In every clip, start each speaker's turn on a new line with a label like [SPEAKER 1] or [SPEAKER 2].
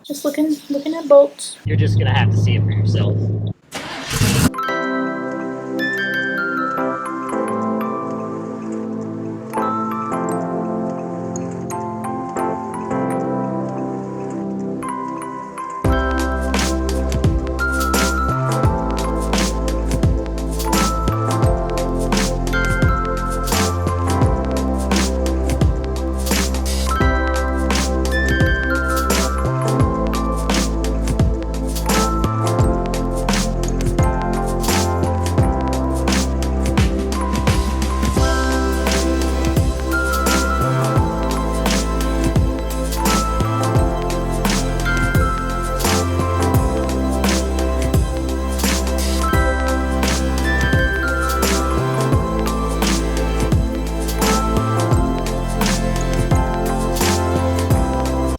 [SPEAKER 1] Just looking at boats.
[SPEAKER 2] You're just gonna have to see it for yourself.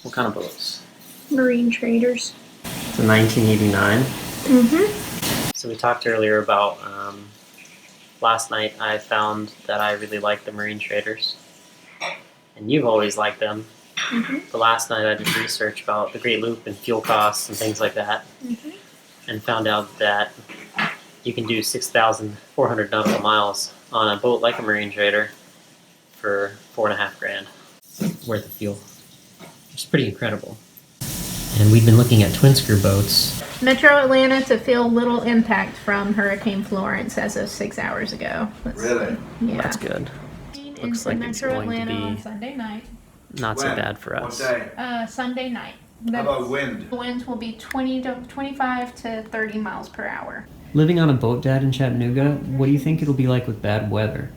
[SPEAKER 2] What kind of boats?
[SPEAKER 1] Marine traders.
[SPEAKER 2] It's a 1989.
[SPEAKER 1] Mm-hmm.
[SPEAKER 2] So we talked earlier about last night I found that I really like the marine traders. And you've always liked them.
[SPEAKER 1] Mm-hmm.
[SPEAKER 2] But last night I did research about the Great Loop and fuel costs and things like that.
[SPEAKER 1] Mm-hmm.
[SPEAKER 2] And found out that you can do 6,400 nautical miles on a boat like a marine trader for $4,500 worth of fuel. Which is pretty incredible. And we've been looking at twin screw boats.
[SPEAKER 1] Metro Atlanta to feel little impact from Hurricane Florence as of 6 hours ago.
[SPEAKER 3] Really?
[SPEAKER 1] Yeah.
[SPEAKER 2] That's good. Looks like it's
[SPEAKER 1] Metro
[SPEAKER 2] going to
[SPEAKER 1] Atlanta on
[SPEAKER 2] be
[SPEAKER 1] Sunday night.
[SPEAKER 2] not so
[SPEAKER 3] When?
[SPEAKER 2] bad for
[SPEAKER 3] What
[SPEAKER 2] us.
[SPEAKER 3] day?
[SPEAKER 1] Sunday night.
[SPEAKER 3] How about wind?
[SPEAKER 1] The winds will be 25 to 30 miles per hour.
[SPEAKER 2] Living on a boat, Dad, in Chattanooga, what do you think it'll be like with bad weather?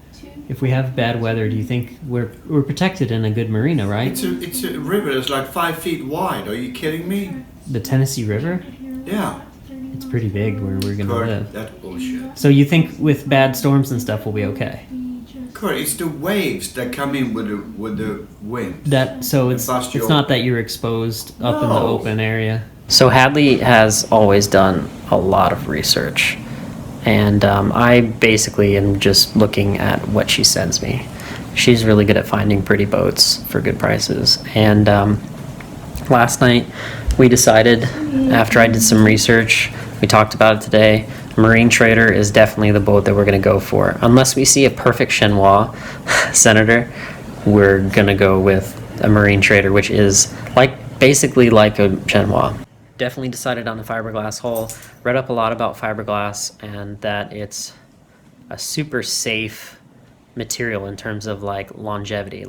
[SPEAKER 2] If we have bad weather, do you think we're protected in a good marina, right?
[SPEAKER 3] It's a river that's like 5 feet wide. Are you kidding me?
[SPEAKER 2] The Tennessee River?
[SPEAKER 3] Yeah.
[SPEAKER 2] It's pretty big where we're gonna
[SPEAKER 3] Kurt,
[SPEAKER 2] live.
[SPEAKER 3] that's bullshit.
[SPEAKER 2] So you think with bad storms and stuff we'll be okay?
[SPEAKER 3] Kurt, it's the waves that come in with the wind.
[SPEAKER 2] So it's
[SPEAKER 3] bust your-
[SPEAKER 2] not that you're exposed up in the
[SPEAKER 3] No.
[SPEAKER 2] open area. So Hadley has always done a lot of research, and I basically am just looking at what she sends me. She's really good at finding pretty boats for good prices, and last night we decided, after I did some research, we talked about it today, Marine Trader is definitely the boat that we're going to go for. Unless we see a perfect Chinois Senator, we're going to go with a Marine Trader, which is basically like a Chinois. Definitely decided on the fiberglass hull. Read up a lot about fiberglass and that it's a super safe material in terms of longevity.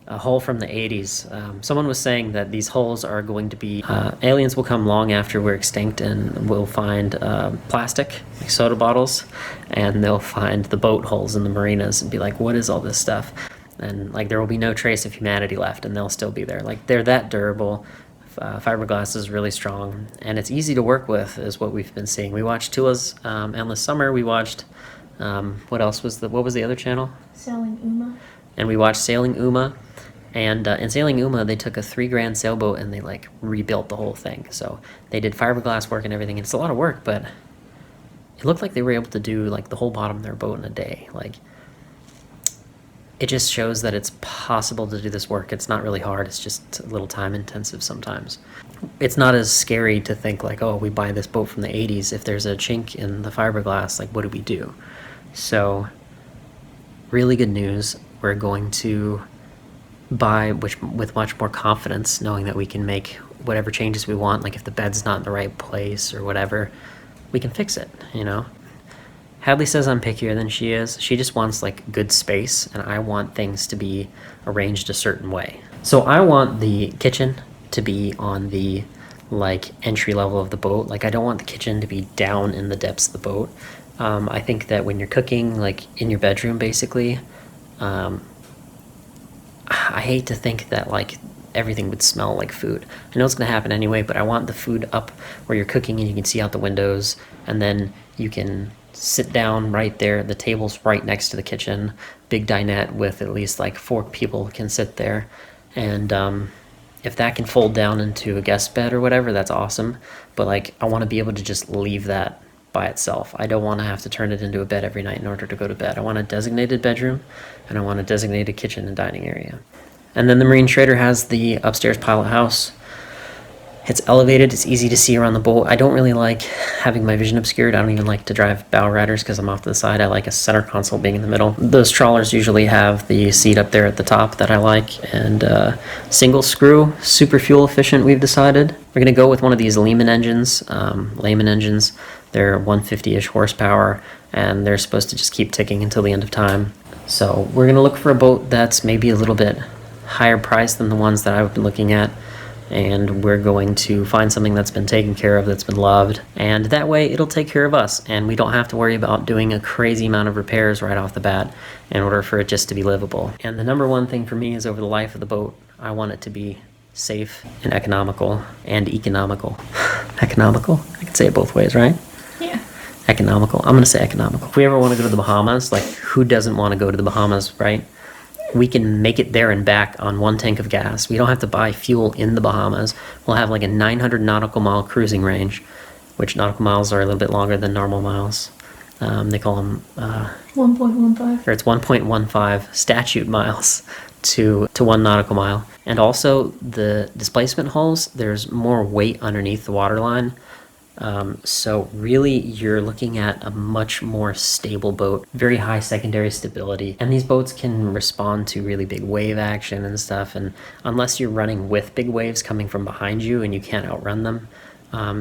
[SPEAKER 2] A hull from the 80s. Someone was saying that these hulls are going to be, aliens will come long after we're extinct and will find plastic, like soda bottles, and they'll find the boat hulls in the marinas and be like, what is all this stuff? And there will be no trace of humanity left and they'll still be there. They're that durable. Fiberglass is really strong and it's easy to work with is what we've been seeing. We watched Tula's Endless Summer. We watched, what was the other channel?
[SPEAKER 1] Sailing Uma.
[SPEAKER 2] And we watched Sailing Uma. And in Sailing Uma, they took a $3,000 sailboat and they rebuilt the whole thing. So they did fiberglass work and everything. It's a lot of work, but it looked like they were able to do the whole bottom of their boat in a day. It just shows that it's possible to do this work. It's not really hard. It's just a little time intensive sometimes. It's not as scary to think oh, we buy this boat from the 80s. If there's a chink in the fiberglass, what do we do? So really good news. We're going to buy with much more confidence, knowing that we can make whatever changes we want. If the bed's not in the right place or whatever, we can fix it, Hadley says I'm pickier than she is. She just wants good space, and I want things to be arranged a certain way. So I want the kitchen to be on the entry level of the boat. I don't want the kitchen to be down in the depths of the boat. I think that when you're cooking in your bedroom basically, I hate to think that everything would smell like food. I know it's going to happen anyway, but I want the food up where you're cooking and you can see out the windows, and then you can sit down right there. The table's right next to the kitchen, big dinette with at least 4 people can sit there. And if that can fold down into a guest bed or whatever, that's awesome. But I want to be able to just leave that by itself. I don't want to have to turn it into a bed every night in order to go to bed. I want a designated bedroom, and I want a designated kitchen and dining area. And then the Marine Trader has the upstairs pilot house. It's elevated, it's easy to see around the boat. I don't really like having my vision obscured. I don't even like to drive bow riders because I'm off to the side. I like a center console being in the middle. Those trawlers usually have the seat up there at the top that I like, and single screw, super fuel efficient, we've decided. We're gonna go with one of these Lehman engines, They're 150-ish horsepower, and they're supposed to just keep ticking until the end of time. So we're gonna look for a boat that's maybe a little bit higher priced than the ones that I've been looking at, and we're going to find something that's been taken care of, that's been loved, and that way it'll take care of us, and we don't have to worry about doing a crazy amount of repairs right off the bat in order for it just to be livable. And the number one thing for me is, over the life of the boat, I want it to be safe and economical. Economical? I can say it both ways, right?
[SPEAKER 1] Yeah.
[SPEAKER 2] Economical. I'm gonna say economical. If we ever want to go to the Bahamas, like, who doesn't want to go to the Bahamas, right? We can make it there and back on one tank of gas. We don't have to buy fuel in the Bahamas. We'll have like a 900 nautical mile cruising range, which nautical miles are a little bit longer than normal miles. They call them
[SPEAKER 1] 1.15.
[SPEAKER 2] or it's 1.15 statute miles to 1 nautical mile. And also the displacement hulls, there's more weight underneath the waterline. So really you're looking at a much more stable boat, very high secondary stability. And these boats can respond to really big wave action and stuff. And unless you're running with big waves coming from behind you and you can't outrun them,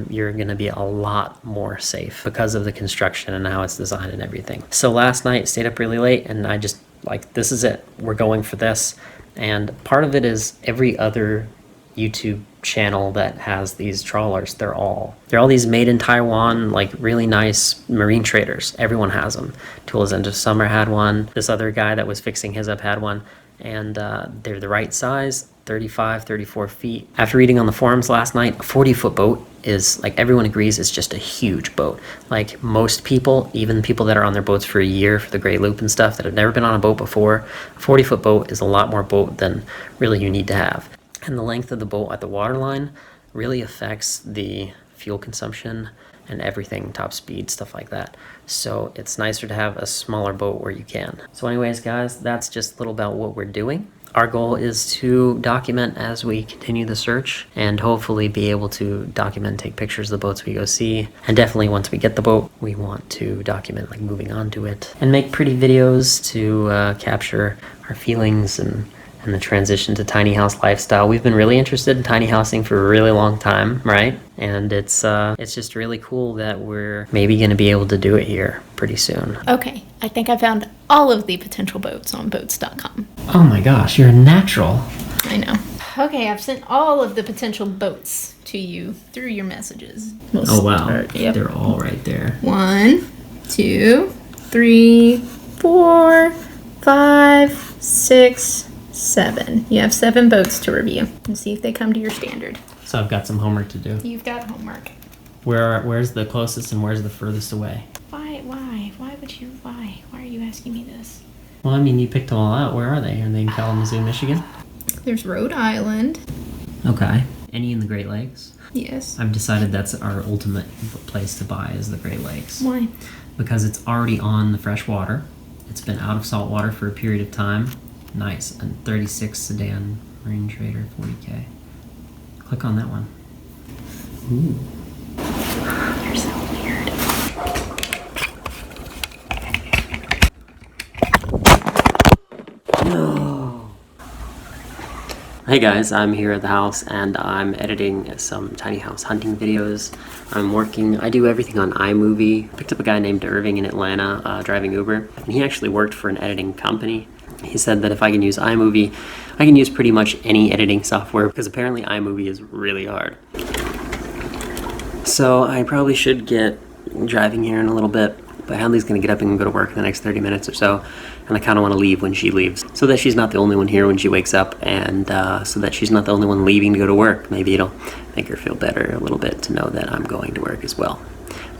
[SPEAKER 2] you're going to be a lot more safe because of the construction and how it's designed and everything. So last night stayed up really late, and I just like, this is it. We're going for this. And part of it is every other YouTube channel that has these trawlers, they're all these made in Taiwan, like really nice marine traders. Everyone has them. Tools Into Summer had one. This other guy that was fixing his up had one. And they're the right size, 35, 34 feet. After reading on the forums last night, a 40-foot boat is, like, everyone agrees it's just a huge boat. Like, most people, even people that are on their boats for a year for the Great Loop and stuff that have never been on a boat before, a 40-foot boat is a lot more boat than really you need to have. And the length of the boat at the waterline really affects the fuel consumption and everything, top speed, stuff like that. So it's nicer to have a smaller boat where you can. So anyways, guys, that's just a little about what we're doing. Our goal is to document as we continue the search, and hopefully be able to document and take pictures of the boats we go see. And definitely once we get the boat, we want to document, like, moving on to it and make pretty videos to capture our feelings and the transition to tiny house lifestyle. We've been really interested in tiny housing for a really long time, right? And it's just really cool that we're maybe going to be able to do it here pretty soon.
[SPEAKER 1] Okay, I think I found all of the potential boats on boats.com.
[SPEAKER 2] Oh my gosh, you're a natural.
[SPEAKER 1] I know. Okay, I've sent all of the potential boats to you through your messages.
[SPEAKER 2] Oh wow,
[SPEAKER 1] Yep.
[SPEAKER 2] they're all right there.
[SPEAKER 1] 1, 2, 3, 4, 5, 6, 7. You have 7 boats to review and see if they come to your standard.
[SPEAKER 2] So I've got some homework to do.
[SPEAKER 1] You've got homework.
[SPEAKER 2] Where's the closest and where's the furthest away?
[SPEAKER 1] Why are you asking me this?
[SPEAKER 2] Well, I mean, you picked them all out. Where are they? Are they in Kalamazoo, Michigan?
[SPEAKER 1] There's Rhode Island.
[SPEAKER 2] Okay. Any in the Great Lakes?
[SPEAKER 1] Yes.
[SPEAKER 2] I've decided that's our ultimate place to buy, is the Great Lakes.
[SPEAKER 1] Why?
[SPEAKER 2] Because it's already on the fresh water. It's been out of salt water for a period of time. Nice. And 36 sedan Marine Trader 40K. Click on that one. Ooh.
[SPEAKER 1] You're so weird.
[SPEAKER 2] No. Hey guys, I'm here at the house and I'm editing some tiny house hunting videos. I do everything on iMovie. I picked up a guy named Irving in Atlanta driving Uber, and he actually worked for an editing company. He said that if I can use iMovie, I can use pretty much any editing software, because apparently iMovie is really hard. So I probably should get driving here in a little bit, but Hadley's gonna get up and go to work in the next 30 minutes or so, and I kind of want to leave when she leaves, so that she's not the only one here when she wakes up, and so that she's not the only one leaving to go to work. Maybe it'll make her feel better a little bit to know that I'm going to work as well.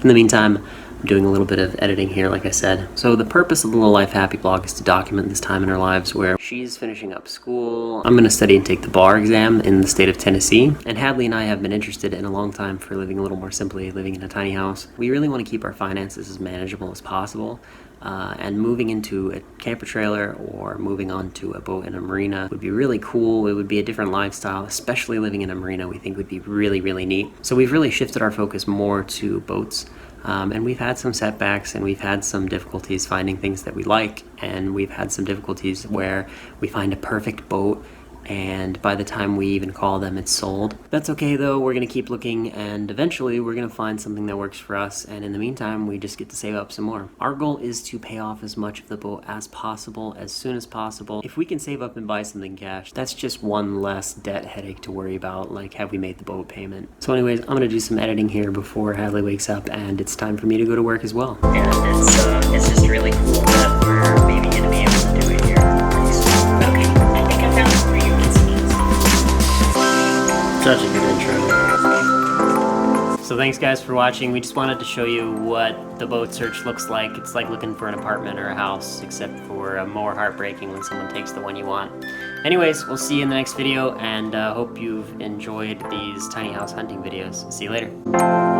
[SPEAKER 2] In the meantime, I'm doing a little bit of editing here, like I said. So the purpose of the Little Life Happy blog is to document this time in our lives where she's finishing up school. I'm going to study and take the bar exam in the state of Tennessee. And Hadley and I have been interested in a long time for living a little more simply, living in a tiny house. We really want to keep our finances as manageable as possible. and moving into a camper trailer or moving onto a boat in a marina would be really cool. It would be a different lifestyle, especially living in a marina we think would be really, really neat. So we've really shifted our focus more to boats. And we've had some setbacks and we've had some difficulties finding things that we like, and we've had some difficulties where we find a perfect boat and by the time we even call them, it's sold. That's okay though, we're gonna keep looking and eventually we're gonna find something that works for us, and in the meantime we just get to save up some more. Our goal is to pay off as much of the boat as possible, as soon as possible. If we can save up and buy something cash, that's just one less debt headache to worry about, like have we made the boat payment. So anyways, I'm gonna do some editing here before Hadley wakes up and it's time for me to go to work as well. And it's just really cool that we're maybe gonna be able to do it here pretty soon.
[SPEAKER 1] Okay, I think I found it for you.
[SPEAKER 2] Such a good intro. So thanks guys for watching. We just wanted to show you what the boat search looks like. It's like looking for an apartment or a house, except for more heartbreaking when someone takes the one you want. Anyways, we'll see you in the next video, and hope you've enjoyed these tiny house hunting videos. See you later.